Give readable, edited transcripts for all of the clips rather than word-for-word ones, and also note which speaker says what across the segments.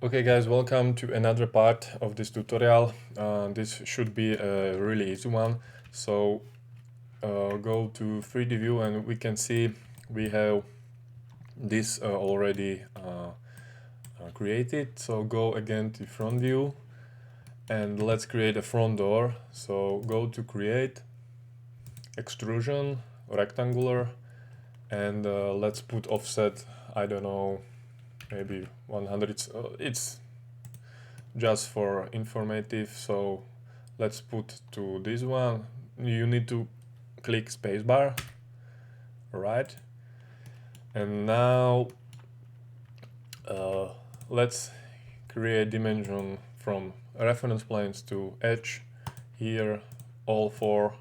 Speaker 1: Okay guys, welcome to another part of this tutorial. This should be a really easy one. So go to 3D view and we can see we have this already created. So go again to front view and let's create a front door. So go to create, extrusion, rectangular, and let's put offset, I don't know, maybe 100. It's just for informative, so let's put to this one. You need to click spacebar, right? And now let's create dimension from reference planes to edge here, all four.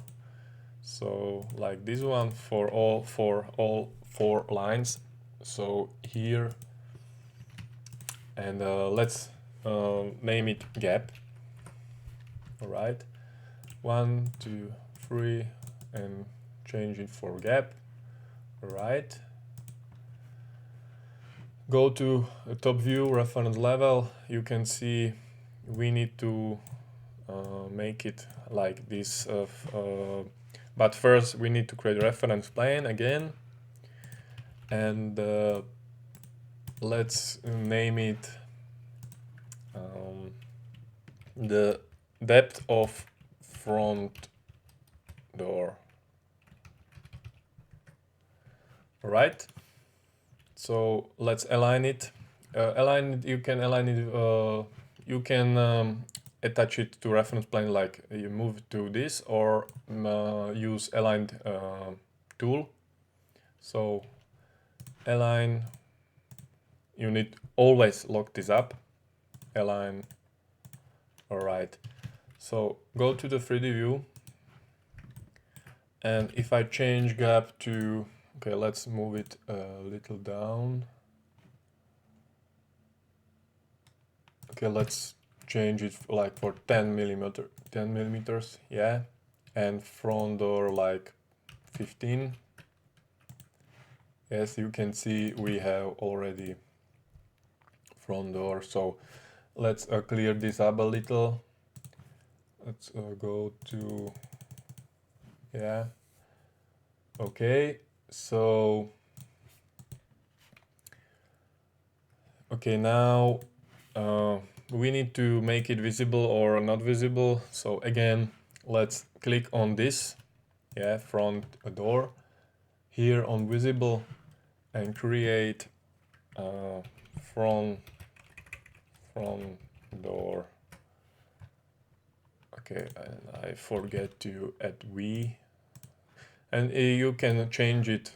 Speaker 1: So like this one for all four lines. So here, and let's name it gap. All right, 1, 2, 3, and change it for gap. All right. Go to top view, reference level. You can see we need to make it like this. But first we need to create a reference plane again, and let's name it the depth of front door. All right. So let's align it. You can align it. You can attach it to reference plane, like you move to this, or use aligned tool. So align. You need always lock this up. Align. All right. So go to the 3D view, and if I change gap to, okay, let's move it a little down. Okay, let's change it like for 10 millimeters, yeah, and front door like 15. Yes, you can see we have already front door. So let's clear this up a little. Let's go to, yeah, okay. So okay, now we need to make it visible or not visible. So again, let's click on this, yeah, front door, here on visible, and create front door. Okay, and I forget to add V, and you can change it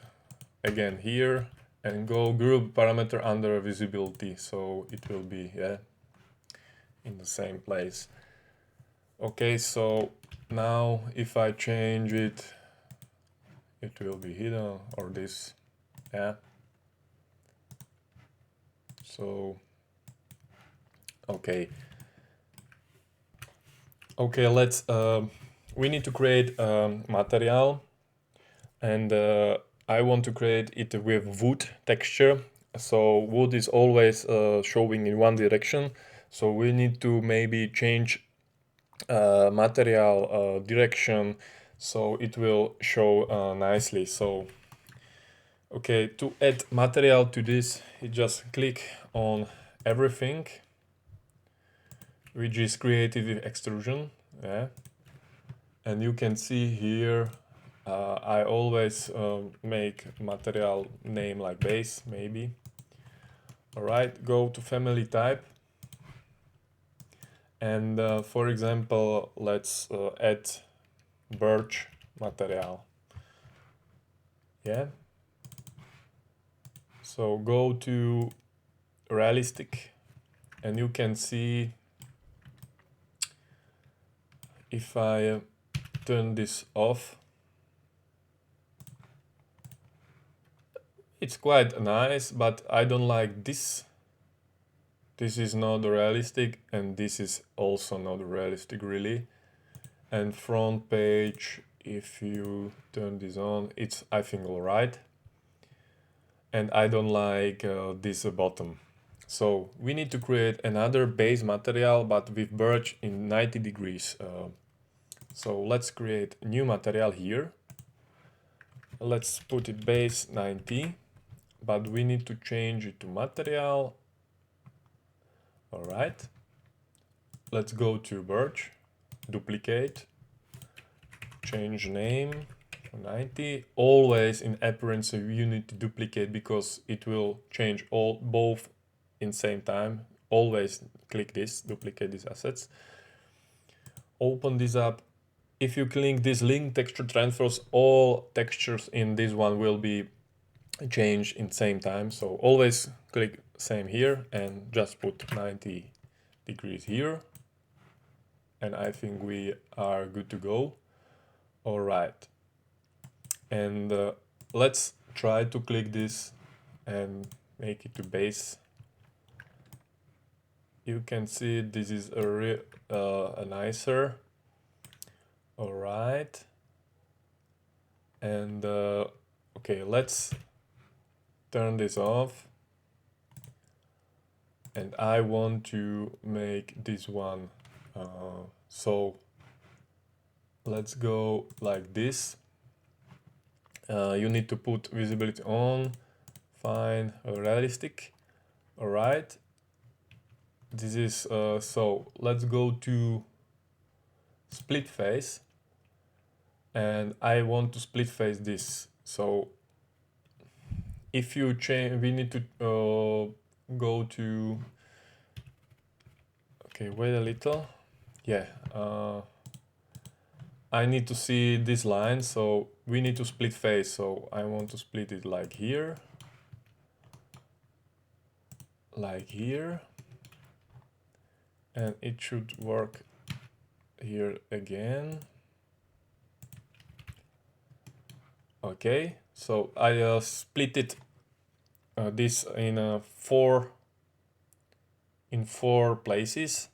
Speaker 1: again here and go group parameter under visibility, so it will be, yeah, in the same place. Okay, so now if I change it, it will be hidden, or this, yeah. So okay, let's we need to create material, and I want to create it with wood texture. So wood is always showing in one direction, so we need to maybe change material direction so it will show nicely. So okay, to add material to this, you just click on everything which is created with extrusion, yeah, and you can see here I always make material name like base, maybe. All right, go to family type, and for example, let's add birch material, yeah. So go to realistic, and you can see if I turn this off, it's quite nice, but I don't like this. This is not realistic, and this is also not realistic really. And front page, if you turn this on, it's, I think, all right. And I don't like this bottom. So we need to create another base material, but with birch in 90 degrees. So let's create a new material here. Let's put it base 90, but we need to change it to material. All right. Let's go to birch, duplicate, change name to 90. Always in appearance you need to duplicate because it will change both in same time. Always click this, duplicate these assets. Open this up. If you click this link texture transfers, all textures in this one will be changed in same time. So always click same here and just put 90 degrees here. And I think we are good to go. All right. And let's try to click this and make it to base. You can see this is a nicer. All right. And okay, let's turn this off. And I want to make this one. So let's go like this. You need to put visibility on, fine, realistic. All right. This is so let's go to split face, and I want to split face this. So if you change, we need to go to, okay, wait a little. Yeah, I need to see this line, so we need to split face. So I want to split it like here, and it should work here again. Okay, so I split it this in four places.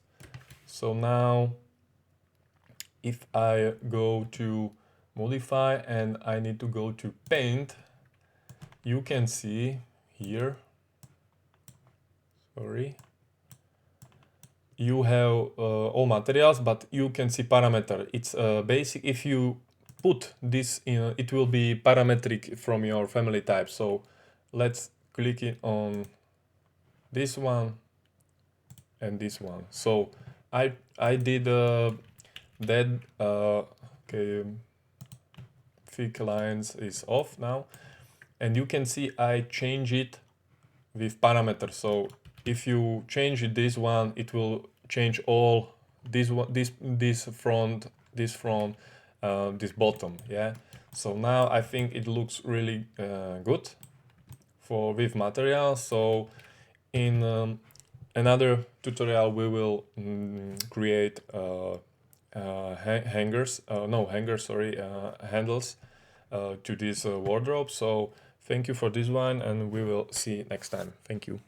Speaker 1: So now if I go to modify and I need to go to paint, you can see here, sorry, you have all materials, but you can see parameter. It's basic. If you put this in, it will be parametric from your family type. So let's click it on this one and this one. So I did that. Okay, thick lines is off now, and you can see I change it with parameters. So if you change this one, it will change all this one, this front, this bottom. Yeah. So now I think it looks really good for with material. So in another tutorial we will create hangers, handles to this wardrobe. So thank you for this one, and we will see next time. Thank you.